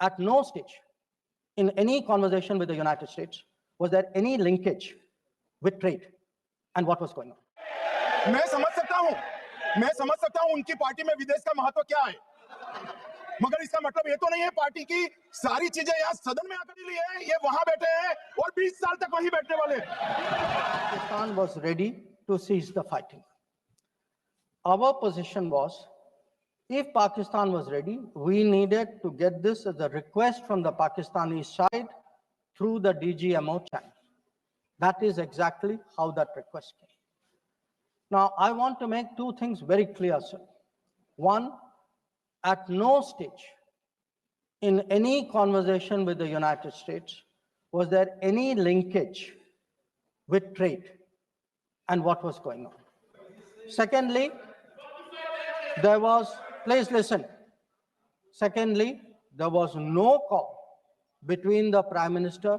At no stage in any conversation with the United States was there any linkage with trade and what was going on. मैं समझ सकता हूं उनकी party में विदेश का महत्व क्या है, मगर इसका मतलब ये तो नहीं है पार्टी की सारी चीजें यहाँ सदन में आकर ली है, ये वहां बैठे हैं और 20 साल तक वहीं बैठने वाले। Pakistan was ready to cease the fighting. Our position was, if Pakistan was ready, we needed to get this as a request from the Pakistani side through the DGMO channel. That is exactly how that request came. Now, I want to make two things very clear, sir. One, at no stage in any conversation with the United States was there any linkage with trade and what was going on. Secondly, there was, please listen. Secondly, there was no call between the Prime Minister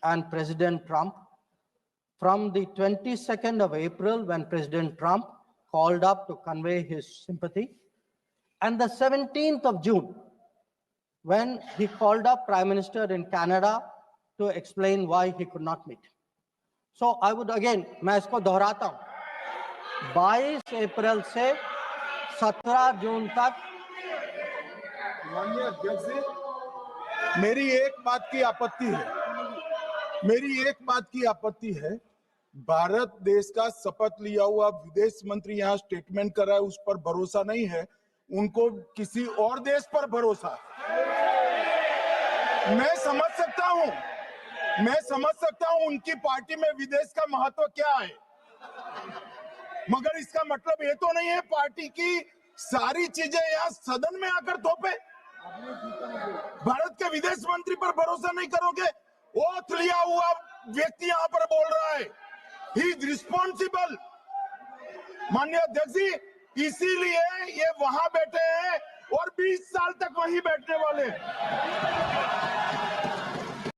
and President Trump from the 22nd of April when President Trump called up to convey his sympathy, and the 17th of June when he called up Prime Minister in Canada to explain why he could not meet. So I would again, मैं इसको दोहराता हूँ, 22 अप्रैल से 17 जून तक। माननीय अध्यक्ष जी, मेरी एक बात की आपत्ति है, भारत देश का शपथ लिया हुआ विदेश मंत्री यहाँ स्टेटमेंट कर रहा है, उस पर भरोसा नहीं है, उनको किसी और देश पर भरोसा। मैं समझ सकता हूं उनकी पार्टी में विदेश का महत्व क्या है, मगर इसका मतलब ये तो नहीं है पार्टी की सारी चीजें यहाँ सदन में आकर थोपे। भारत के विदेश मंत्री पर भरोसा नहीं करोगे? ओथ लिया हुआ व्यक्ति यहाँ पर बोल रहा है, ही इज रिस्पॉन्सिबल। माननीय अध्यक्ष जी, इसीलिए ये वहां बैठे हैं और 20 साल तक वहीं बैठने वाले।